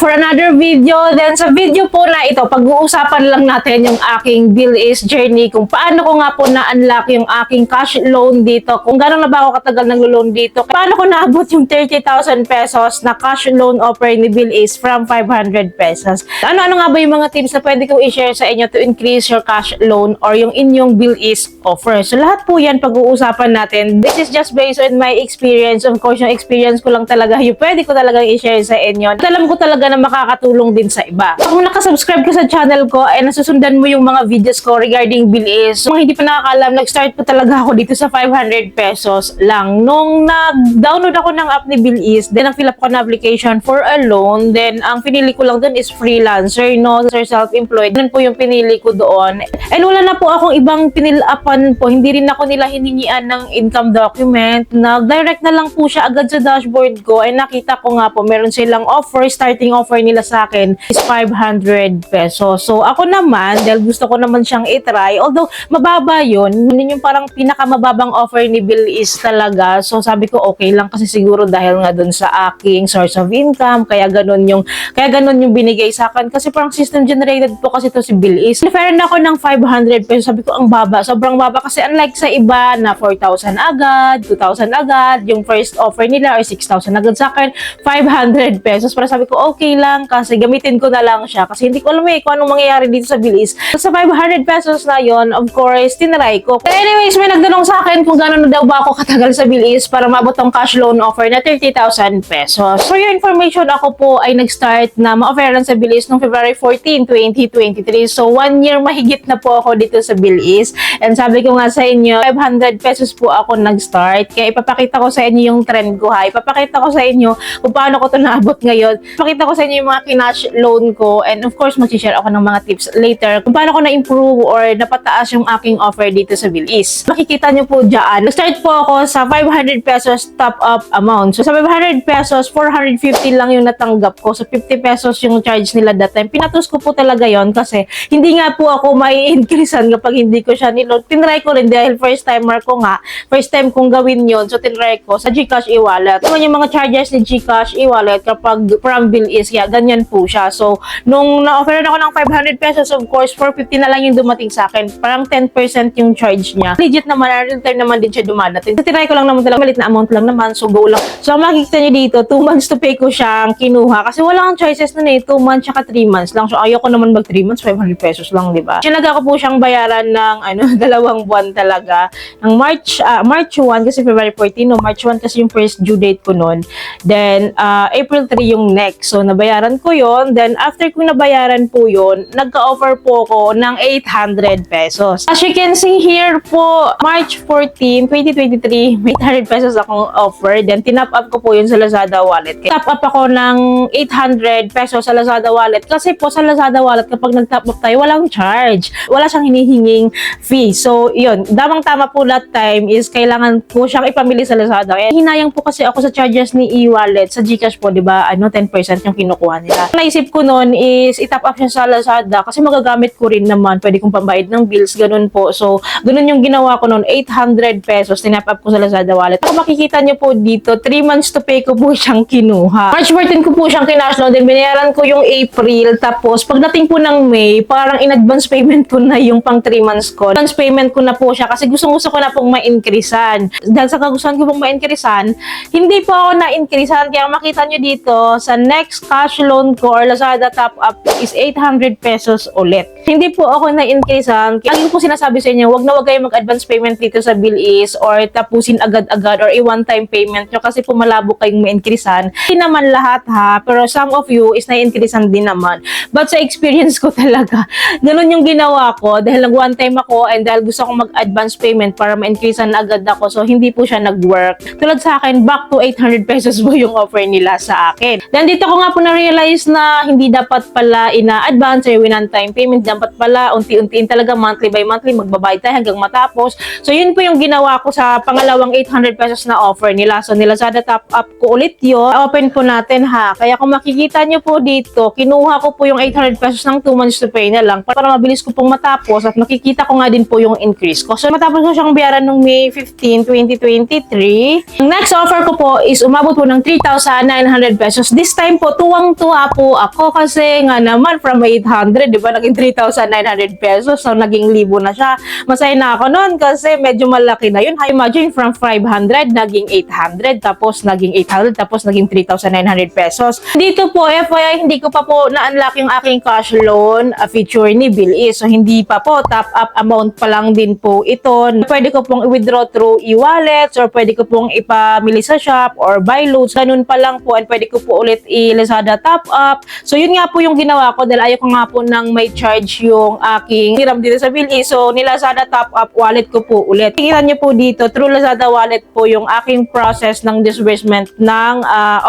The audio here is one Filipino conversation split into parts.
for another video. Then sa video po na ito, pag-uusapan lang natin yung aking Bilis journey, kung paano ko nga po na-unlock yung aking cash loan dito, kung gano'n na ba ako katagal nag-loan dito, paano ko naabot yung 30,000 pesos na cash loan offer ni Bilis from 500 pesos. Ano-ano nga ba yung mga tips na pwede kong i-share sa inyo to increase your cash loan or yung inyong Bilis offer. So lahat po yan pag-uusapan natin. This is just based on my experience. Of course, yung experience ko lang talaga yung pwede ko talagang i-share sa inyo. At alam ko talaga na makakatulong din sa iba. Kung nakasubscribe ka sa channel ko ay nasusundan mo yung mga videos ko regarding Bilis. Kung hindi pa nakakaalam, nag-start po talaga ako dito sa 500 pesos lang. Nung nag-download ako ng app ni Bilis, then ang fill up ko na application for a loan, then ang pinili ko lang dun is freelancer, no? Or self-employed. Ganun po yung pinili ko doon. And wala na po akong ibang pinil-upan po. Hindi rin ako nila hiningian ng income document. Nag-direct na lang po siya agad sa dashboard ko. Ay nakita ko nga po, meron silang offer. Starting offer nila sa akin is 500 pesos. So ako naman, dahil gusto ko naman siyang i-try, although mababa yun, yun yung parang pinakamababang offer ni Bilis talaga. So sabi ko okay lang kasi siguro dahil nga dun sa aking source of income, kaya ganun yung binigay sa akin. Kasi parang system generated po kasi to si Bilis. Referred ako ng 500 pesos. Sabi ko ang baba, sobrang baba kasi unlike sa iba na 4,000 agad, 2,000 agad, yung first offer nila or 6,000 agad, sa akin 500 pesos. Para sabi ko okay lang kasi gamitin ko na lang siya kasi hindi ko alam kung anong mangyayari dito sa Bilis. Sa 500 pesos na yon, of course, tinry ko. But anyways, may nagtanong sa akin kung gano'n na daw ba ako katagal sa Bilis para maabot ang cash loan offer na 30,000 pesos. For your information, ako po ay nag-start na ma-offeran sa Bilis noong February 14, 2023. So 1 year mahigit na po ako dito sa Bilis. And sabi ko nga sa inyo, 500 pesos po ako nag-start. Kaya ipapakita ko sa inyo yung trend ko, ha. Ipapakita ko sa inyo kung paano ko ito naabot ngayon. Ipapakita ko sa inyo yung mga kinash loan ko. And of course, mag-share ako ng mga tips later kung paano ko na-improve or napataas yung aking offer dito sa Bilis. Makikita nyo po dyan. Nag-start po ako sa 500 pesos top-up amount. So sa 500 pesos, 450 lang yung natanggap ko. So 50 pesos yung charge nila that time. Pinatos ko po talaga yon kasi hindi nga po ako mai-increasean kapag hindi ko siya niload. Tinry ko rin dahil first timer ko nga. First time kong gawin yon. So tinry ko sa GCash e-wallet. Naman yung mga charges ni GCash e-wallet kapag from Bilis, yeah, ganyan po siya. So nung na-offeran ako ng 500 pesos, of course, 450 na lang yung dumating sa akin. Parang 10% yung charge niya. Legit naman, real time naman din siya dumadating. So tinry ko lang naman talaga, malit na amount lang naman. So go lang. So makikita niyo dito, 2 months to pay ko siyang kinuha. Kasi wala kang choices nun 2 months tsaka 3 months lang. So ayoko naman mag 3 months, 500 pesos lang, di ba? Sinaga ko po siyang bayaran ng 2 buwan talaga. Ng March 1 kasi February 14, no? March 1 kasi yung first due date ko nun. Then April 3 yung next. So nabayaran ko yon. Then after ko nabayaran po yon, nagka-offer po ko ng 800 pesos. As you can see here po, March 14, 2023, may 800 pesos akong offer. Then tinap up ko po yun sa Lazada wallet. Tap up ako ng 800 pesos sa Lazada wallet. Kasi po sa Lazada wallet, kapag nag-top up tayo, walang charge. Wala siyang hinihinging fee. So, yun. Damang-tama po that time is kailangan po siyang ipamili sa Lazada. Kaya hinayang po kasi ako sa charges ni e-wallet. Sa GCash po, di ba, 10% yung kinukuha nila. Naisip ko noon is itap up siya sa Lazada kasi magagamit ko rin naman. Pwede kong pambayad ng bills, ganun po. So, ganun yung ginawa ko noon. 800 pesos, tinap up ko sa Lazada wallet. Kung makikita nyo po dito, 3 months to pay ko po siyang kinuha. March 14 ko po siyang kinash loan. Then, binayaran ko yung April. Tapos, pagdating po ng May, parang in-advance payment ko na yung pang 3 months ko. Advance payment ko na po siya kasi gusto ko na pong ma-increasean. Dahil sa kagustuhan ko pong ma-increasean, hindi po ako na-increasean. Kaya makita nyo dito, sa next cash loan ko or Lazada top up is 800 pesos ulit. Hindi po ako na-increasean. Lagi ko po sinasabi sa inyo, wag kayo mag-advance payment dito sa Bilis or tapusin agad-agad or i-one-time payment nyo kasi po malabo kayong ma-increasean. Hindi naman lahat ha, pero some of you is na-increasean din naman. But sa experience ko talaga, ganun yung ginawa ko dahil nag-one time ako and dahil gusto kong mag-advance payment para ma-increasean na agad ako. So, hindi po siya nag-work. Tulad sa akin, back to 800 pesos po yung offer nila sa akin. Then, dito ko nga po na-realize na hindi dapat pala ina-advance or one-time payment. Dapat pala, unti-untiin talaga, monthly by monthly, magbabayad tayo hanggang matapos. So, yun po yung ginawa ko sa pangalawang 800 pesos na offer nila. So, Lazada top up ko ulit yun. Open po natin ha. Kaya kung makikita nyo po dito, kinuha ko po yung 800 pesos ng 2 months to pay na lang para mabilis ko pong matapos at makikita ko nga din po yung increase ko. So, matapos ko siyang bayaran noong May 15, 2023. Ang next offer ko po is umabot po ng 3,900 pesos. This time po, 2 tuwang-tuwa po ako kasi nga naman from 800, di ba, naging 3,900 pesos. So, naging libo na siya. Masaya na ako noon kasi medyo malaki na yun. Imagine from 500, naging 800, tapos naging 800, tapos naging 3,900 pesos. Dito po, FYI, hindi ko pa po na-unlock yung aking cash loan feature ni Bilis. So, hindi pa po. Top up amount pa lang din po ito. Pwede ko pong i-withdraw through e-wallets or pwede ko pong ipamili sa shop or buy loads. Ganun pa lang po. And pwede ko po ulit i-Lazada top up. So, yun nga po yung ginawa ko dahil ayaw ko nga po nang may charge yung aking hiram dito sa Bilis. So, ni-Lazada top up wallet ko po ulit. Tingnan nyo po dito, through Lazada wallet po yung aking process ng disbursement ng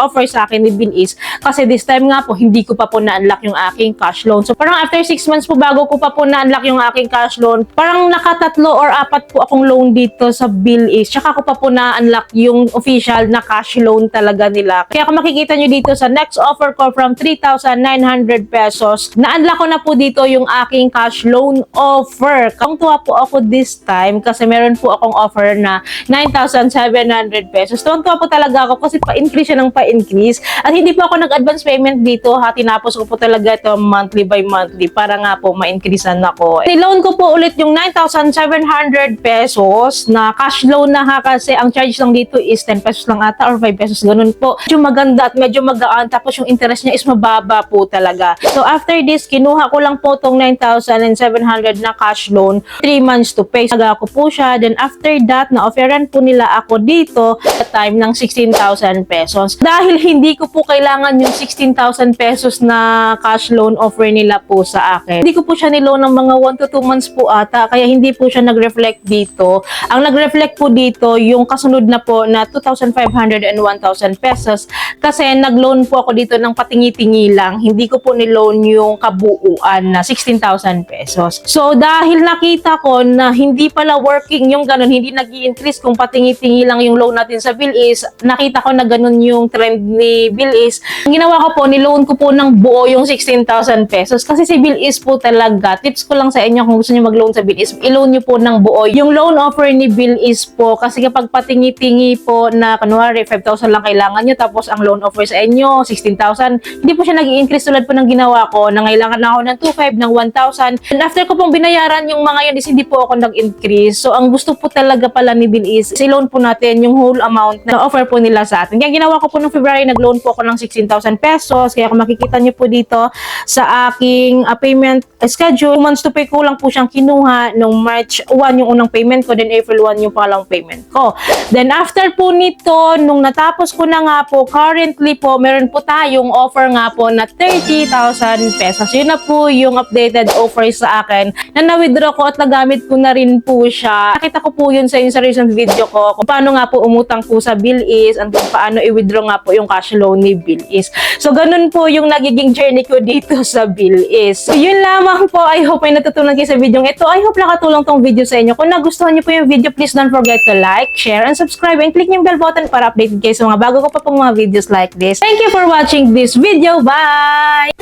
offer sa akin ni Bilis. Kasi this time nga po, hindi ko pa po na-unlock yung aking cash loan. So, parang after 6 months po bago ko pa po na-unlock yung aking cash loan, parang nakatatlo or 4 po akong loan dito sa Bilis. Tsaka ko pa po na-unlock yung official na cash loan talaga nila. Kaya kung makikita nyo dito sa next offer ko from 3,900 pesos, na-unlock ko na po dito yung aking cash loan offer. Kung tuwa po ako this time kasi meron po akong offer na 9,700 pesos. Tuwa po talaga ako kasi pa-increase siya ng pa-increase. At hindi po ako nag-advance payment dito ha. Tinapos ko po talaga ito monthly by monthly para nga po ma-increasean ako. Niloan ko po ulit yung 9,700 pesos na cash loan na ha kasi ang charge lang dito is 10 pesos lang ata or 5 pesos ganun po. Medyo maganda at medyo magaan tapos yung interest niya is mababa po talaga. So after this, kinuha ko lang po tong 9,700 na cash loan, 3 months to pay. Naga ko po siya. Then after that, na-offeran po nila ako dito at time ng 16,000 pesos. Dahil hindi ko po kailangan yung 16,000 pesos na cash loan offer nila po sa akin. Hindi ko po siya niloan ng mga 1 to 2 months po ata, kaya hindi po siya nag-reflect dito. Ang nag-reflect po dito, yung kasunod na po na 2,500 and 1,000 pesos kasi nag-loan po ako dito ng patingi-tingi lang. Hindi ko po niloan yung kabuuan na 16,000 pesos. So, dahil nakita ko na hindi pala working yung ganun, hindi nag-i-increase kung patingi-tingi lang yung loan natin sa Bilis, nakita ko na ganun yung trend ni Bilis. Ang ginawa ko po, niloan ko po ng buo yung 16,000 pesos kasi si Bilis po talaga, tips ko lang sa inyo kung gusto niyo mag-loan sa Bilis, i-loan niyo po ng buo. Yung loan offer ni Bilis po, kasi kapag patingi-tingi po na kunwari 5,000 lang kailangan nyo, tapos ang loan offer sa inyo 16,000, hindi po siya nag-i-increase tulad po ng ginawa ko, na kailangan na ako ng 2,500, ng 1,000. And after ko pong binayaran yung mga yun is hindi po ako nag-increase. So, ang gusto po talaga pala ni Bilis, i-loan po natin yung whole amount na offer po nila sa atin. Kaya ginawa ko po noong February, nag-loan po ako ng 16,000 pesos. Kaya kung makikita nyo po dito sa aking payment schedule, 2 months to pay ko lang po siyang kinuha. Nung March 1 yung unang payment ko, then April 1 yung pangalawang payment ko. Then after po nito, nung natapos ko na nga po, currently po, meron po tayong offer nga po na 30,000 pesos. Yun na po yung updated offer sa akin na na-withdraw ko at nagamit ko na rin po siya. Nakita ko po yun sa recent video ko kung paano nga po umutang po sa Bilis at kung paano i-withdraw nga po yung cash loan ni Bilis. So, ganun po yung nagiging journey ko dito sa Bilis. So, yun lamang po. I hope may natutunan kayo sa video ito. I hope nakatulong tong video sa inyo. Kung nagustuhan niyo po yung video, please don't forget to like, share, and subscribe, and click yung bell button para updated kayo sa mga bago ko pa pong mga videos like this. Thank you for watching this video. Bye!